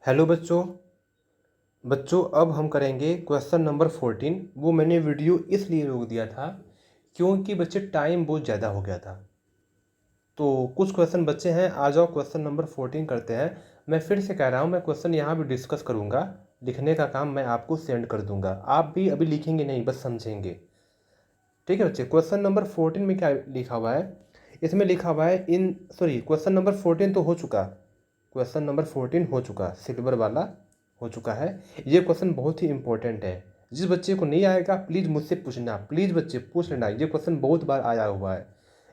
Hello बच्चों। अब हम करेंगे क्वेश्चन नंबर 14। वो मैंने वीडियो इसलिए रोक दिया था क्योंकि बच्चे टाइम बहुत ज़्यादा हो गया था। तो कुछ क्वेश्चन बच्चे हैं, आ जाओ क्वेश्चन नंबर 14 करते हैं। मैं फिर से कह रहा हूँ, मैं क्वेश्चन यहाँ भी डिस्कस करूँगा, लिखने का काम मैं आपको सेंड कर दूँगा। आप भी अभी लिखेंगे नहीं, बस समझेंगे। ठीक है बच्चे, क्वेश्चन नंबर 14 में क्या लिखा हुआ है? इसमें लिखा हुआ है क्वेश्चन नंबर 14 तो हो चुका। क्वेश्चन नंबर 14 हो चुका, सिल्वर वाला हो चुका है। ये क्वेश्चन बहुत ही इंपॉर्टेंट है। जिस बच्चे को नहीं आएगा प्लीज़ मुझसे पूछना, प्लीज़ बच्चे पूछ लेना। ये क्वेश्चन बहुत बार आया हुआ है,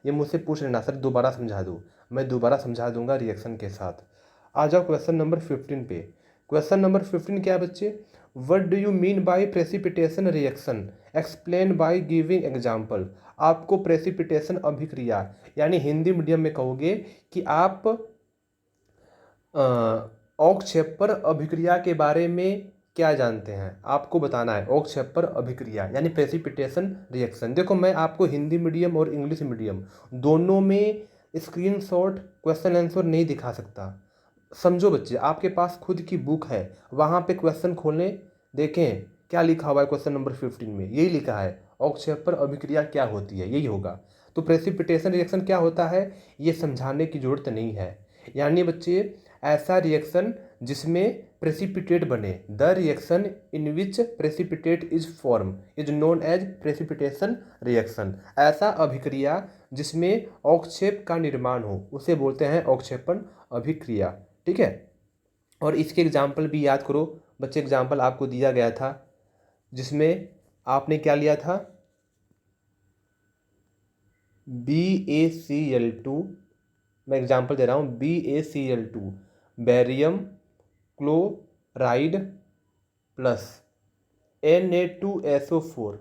ये मुझसे पूछ लेना, सर दोबारा समझा दूँ। मैं दोबारा समझा दूंगा रिएक्शन के साथ। आ जाओ क्वेश्चन नंबर 15 पे। क्वेश्चन नंबर 15 क्या है बच्चे? What do you mean by precipitation reaction, explain by giving example. आपको प्रेसिपिटेशन अभिक्रिया यानी हिंदी मीडियम में कहोगे कि आप अवक्षेपर अभिक्रिया के बारे में क्या जानते हैं, आपको बताना है। अवक्षेपर अभिक्रिया यानी प्रेसिपिटेशन रिएक्शन। देखो, मैं आपको हिंदी मीडियम और इंग्लिश मीडियम दोनों में स्क्रीनशॉट क्वेश्चन आंसर नहीं दिखा सकता। समझो बच्चे, आपके पास खुद की बुक है, वहाँ पे क्वेश्चन खोलें, देखें क्या लिखा हुआ है। क्वेश्चन नंबर 15 में यही लिखा है, अवक्षेपर अभिक्रिया क्या होती है, यही होगा। तो प्रेसिपिटेशन रिएक्शन क्या होता है ये समझाने की जरूरत नहीं है। यानी बच्चे, ऐसा रिएक्शन जिसमें प्रेसिपिटेट बने, the reaction in which precipitate is form is known as precipitation reaction. ऐसा अभिक्रिया जिसमें अवक्षेप का निर्माण हो उसे बोलते हैं अवक्षेपण अभिक्रिया। ठीक है, और इसके एग्जाम्पल भी याद करो बच्चे। एग्जाम्पल आपको दिया गया था जिसमें आपने क्या लिया था, BaCl2। मैं एग्जाम्पल दे रहा हूँ, BaCl2 barium chloride plus Na2SO4।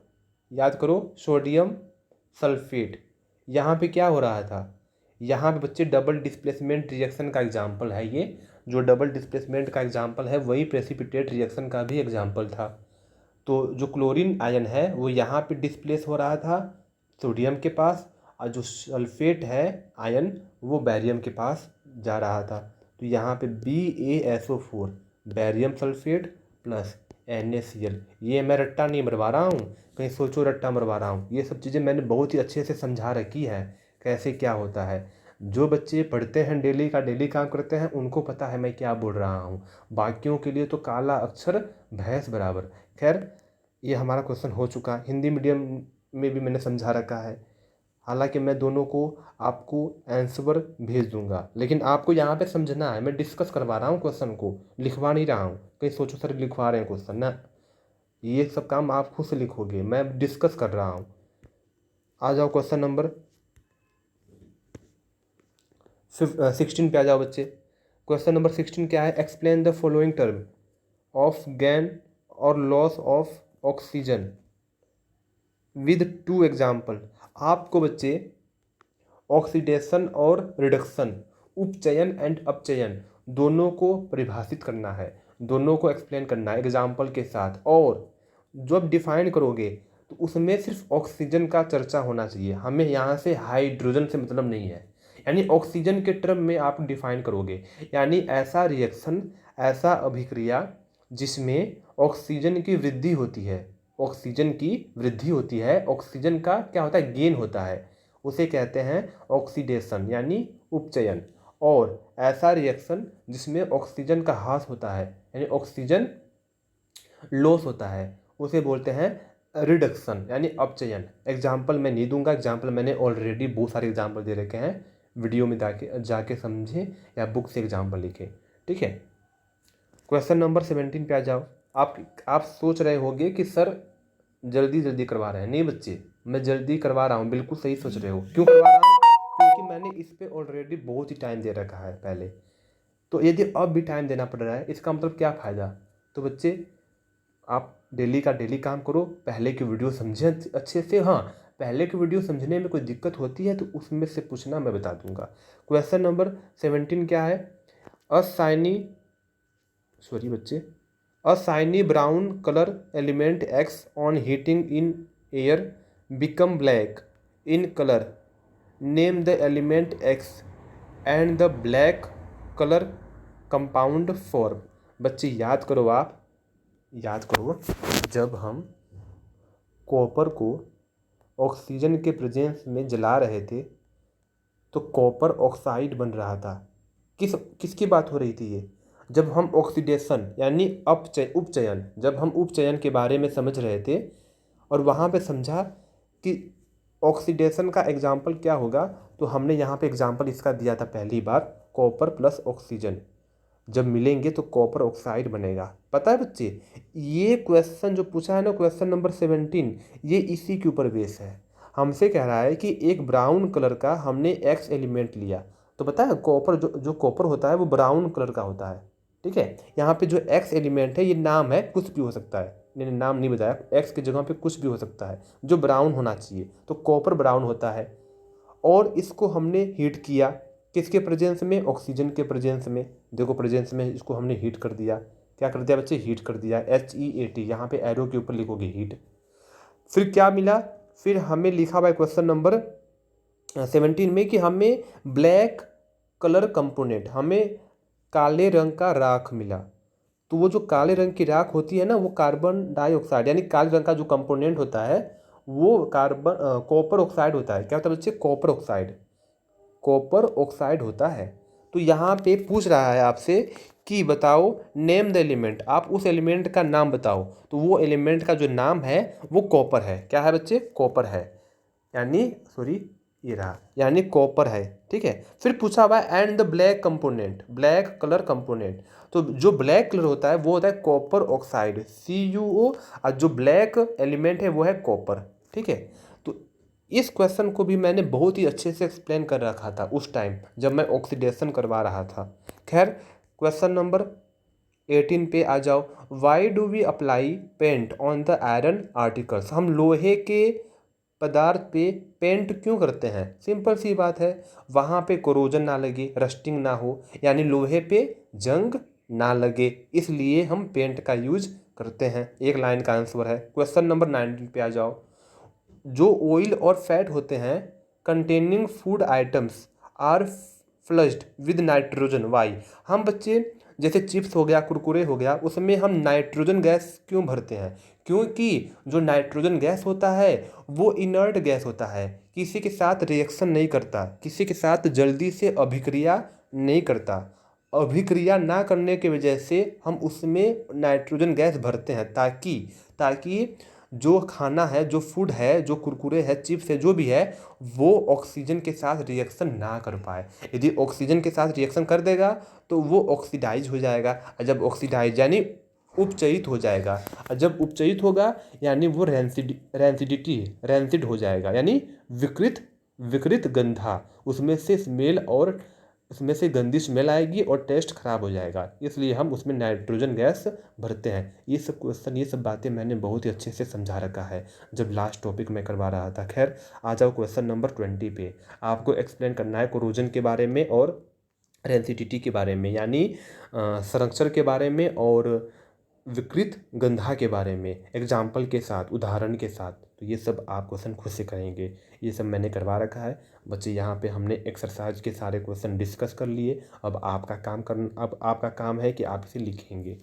याद करो, सोडियम सल्फेट। यहाँ पे क्या हो रहा था? यहाँ पे बच्चे डबल डिस्प्लेसमेंट रिएक्शन का एग्जाम्पल है। ये जो डबल डिस्प्लेसमेंट का एग्जाम्पल है वही प्रेसिपिटेट रिएक्शन का भी एग्जाम्पल था। तो जो क्लोरीन आयन है वो यहाँ पे डिस्प्लेस हो रहा था सोडियम के पास, और जो सल्फेट है आयन वो बैरियम के पास जा रहा था। तो यहाँ पे BaSO4 barium sulphate plus NaCl। ये मैं रट्टा नहीं मरवा रहा हूँ, कहीं सोचो रट्टा मरवा रहा हूँ। ये सब चीज़ें मैंने बहुत ही अच्छे से समझा रखी है कैसे क्या होता है। जो बच्चे पढ़ते हैं, डेली का डेली काम करते हैं, उनको पता है मैं क्या बोल रहा हूँ। बाकियों के लिए तो काला अक्षर भैंस बराबर। खैर, ये हमारा क्वेश्चन हो चुका। हिंदी मीडियम में भी मैंने समझा रखा है, हालांकि मैं दोनों को आपको आंसर भेज दूंगा, लेकिन आपको यहाँ पे समझना है। मैं डिस्कस करवा रहा हूँ क्वेश्चन को, लिखवा नहीं रहा हूँ। कहीं सोचो सर लिखवा रहे हैं क्वेश्चन ना, ये सब काम आप खुद से लिखोगे, मैं डिस्कस कर रहा हूँ। आ जाओ क्वेश्चन नंबर 16 पे आ जाओ बच्चे। क्वेश्चन नंबर 16 क्या है? Explain the following term of gain और loss of oxygen with two example. आपको बच्चे ऑक्सीडेशन और रिडक्शन, उपचयन एंड अपचयन दोनों को परिभाषित करना है, दोनों को एक्सप्लेन करना है एग्जाम्पल के साथ। और जब डिफाइन करोगे तो उसमें सिर्फ ऑक्सीजन का चर्चा होना चाहिए, हमें यहाँ से हाइड्रोजन से मतलब नहीं है। यानी ऑक्सीजन के टर्म में आप डिफाइन करोगे, यानी ऐसा रिएक्शन, ऐसा अभिक्रिया जिसमें ऑक्सीजन की वृद्धि होती है, ऑक्सीजन की वृद्धि होती है, ऑक्सीजन का क्या होता है, गेन होता है, उसे कहते हैं ऑक्सीडेशन यानी उपचयन। और ऐसा रिएक्शन जिसमें ऑक्सीजन का ह्रास होता है यानी ऑक्सीजन लॉस होता है उसे बोलते हैं रिडक्शन यानी अपचयन। एग्जाम्पल मैं नहीं दूंगा, एग्जाम्पल मैंने ऑलरेडी बहुत सारे एग्जाम्पल दे रखे हैं, वीडियो में जाके समझें या बुक से एग्जाम्पल लिखें। ठीक है, क्वेश्चन नंबर 17 पे आ जाओ। आप सोच रहे होंगे कि सर जल्दी जल्दी करवा रहे हैं। नहीं बच्चे, मैं जल्दी करवा रहा हूँ, बिल्कुल सही सोच रहे हो। क्यों करवा रहा हूँ? क्योंकि मैंने इस पे ऑलरेडी बहुत ही टाइम दे रखा है पहले। तो यदि अब भी टाइम देना पड़ रहा है इसका मतलब क्या फ़ायदा? तो बच्चे, आप डेली का डेली काम करो, पहले की वीडियो समझें अच्छे से। हाँ, पहले की वीडियो समझने में कोई दिक्कत होती है तो उसमें से पूछना, मैं बता दूंगा। क्वेश्चन नंबर 17 क्या है? अ शाइनी सॉरी बच्चे, अ shiny brown colour element x on heating in air become black in colour, name the element x and the black colour compound form. बच्चे याद करो, आप याद करो, जब हम कॉपर को ऑक्सीजन के प्रेजेंस में जला रहे थे तो कॉपर ऑक्साइड बन रहा था। किसकी बात हो रही थी ये? जब हम ऑक्सीडेशन यानी उपचयन, जब हम उपचयन के बारे में समझ रहे थे और वहाँ पे समझा कि ऑक्सीडेशन का एग्जाम्पल क्या होगा, तो हमने यहाँ पे एग्जाम्पल इसका दिया था पहली बार, कॉपर प्लस ऑक्सीजन जब मिलेंगे तो कॉपर ऑक्साइड बनेगा। पता है बच्चे, ये क्वेश्चन जो पूछा है ना, क्वेश्चन नंबर 17, ये इसी के ऊपर बेस है। हमसे कह रहा है कि एक ब्राउन कलर का हमने एक्स एलिमेंट लिया, तो पता है कॉपर जो कॉपर होता है वो ब्राउन कलर का होता है। ठीक है, यहाँ पे जो एक्स एलिमेंट है ये नाम है, कुछ भी हो सकता है, मैंने नाम नहीं बताया, एक्स की जगह पे कुछ भी हो सकता है जो ब्राउन होना चाहिए, तो कॉपर ब्राउन होता है। और इसको हमने हीट किया, किसके प्रेजेंस में? ऑक्सीजन के प्रेजेंस में। देखो प्रेजेंस में इसको हमने हीट कर दिया। क्या कर दिया बच्चे? हीट कर दिया, HEAT, यहाँ पे एरो के ऊपर लिखोगे हीट। फिर क्या मिला? फिर हमें लिखा हुआ है क्वेश्चन नंबर 17 में कि हमें ब्लैक कलर कंपोनेंट, हमें काले रंग का राख मिला। तो वो जो काले रंग की राख होती है ना, वो कार्बन डाइऑक्साइड, यानी काले रंग का जो कंपोनेंट होता है वो कॉपर ऑक्साइड होता है। क्या होता है बच्चे? कॉपर ऑक्साइड, कॉपर ऑक्साइड होता है। तो यहाँ पे पूछ रहा है आपसे कि बताओ नेम द एलिमेंट, आप उस एलिमेंट का नाम बताओ। तो वो एलिमेंट का जो नाम है वो कॉपर है। क्या है बच्चे? कॉपर है, यानी सॉरी ये रहा, यानी कॉपर है। ठीक है, फिर पूछा हुआ है and the black component, black colour component. तो जो ब्लैक कलर होता है वो होता है कॉपर ऑक्साइड, CuO, और जो ब्लैक एलिमेंट है वो है कॉपर। ठीक है, तो इस क्वेश्चन को भी मैंने बहुत ही अच्छे से एक्सप्लेन कर रखा था उस टाइम जब मैं ऑक्सीडेशन करवा रहा था। खैर, क्वेश्चन नंबर 18 पे आ जाओ। Why do we apply paint on the iron articles, हम लोहे के पदार्थ पे पेंट क्यों करते हैं? सिंपल सी बात है, वहाँ पे कोरोजन ना लगे, रस्टिंग ना हो, यानी लोहे पे जंग ना लगे, इसलिए हम पेंट का यूज करते हैं। एक लाइन का आंसर है। क्वेश्चन नंबर 19 पे आ जाओ। जो ऑयल और फैट होते हैं containing food items are flushed with nitrogen, why, हम बच्चे जैसे चिप्स हो गया, कुरकुरे हो गया, उसमें हम नाइट्रोजन गैस क्यों भरते हैं? क्योंकि जो नाइट्रोजन गैस होता है वो इनर्ट गैस होता है, किसी के साथ रिएक्शन नहीं करता, किसी के साथ जल्दी से अभिक्रिया नहीं करता। अभिक्रिया ना करने की वजह से हम उसमें नाइट्रोजन गैस भरते हैं, ताकि ताकि जो खाना है, जो फूड है, जो कुरकुरे है, चिप्स है, जो भी है, वो ऑक्सीजन के साथ रिएक्शन ना कर पाए। यदि ऑक्सीजन के साथ रिएक्शन कर देगा तो वो ऑक्सीडाइज हो जाएगा, और जब ऑक्सीडाइज यानी उपचयित हो जाएगा, और जब उपचयित होगा यानी वो रैंसिड हो जाएगा, यानी विकृत विकृत गंधा, उसमें से स्मेल और उसमें से गंदी स्मेल आएगी और टेस्ट खराब हो जाएगा, इसलिए हम उसमें नाइट्रोजन गैस भरते हैं। ये सब क्वेश्चन, ये सब बातें मैंने बहुत ही अच्छे से समझा रखा है जब लास्ट टॉपिक में करवा रहा था। खैर, आ जाओ क्वेश्चन नंबर 20 पे। आपको एक्सप्लेन करना है कोरोजन के बारे में और रेंसिडिटी के बारे में, यानी संरक्षण के बारे में और विकृत गंधा के बारे में, एग्जाम्पल के साथ, उदाहरण के साथ। तो ये सब आप क्वेश्चन खुद से करेंगे, ये सब मैंने करवा रखा है बच्चे। यहाँ पे हमने एक्सरसाइज के सारे क्वेश्चन डिस्कस कर लिए। अब आपका काम है कि आप इसे लिखेंगे।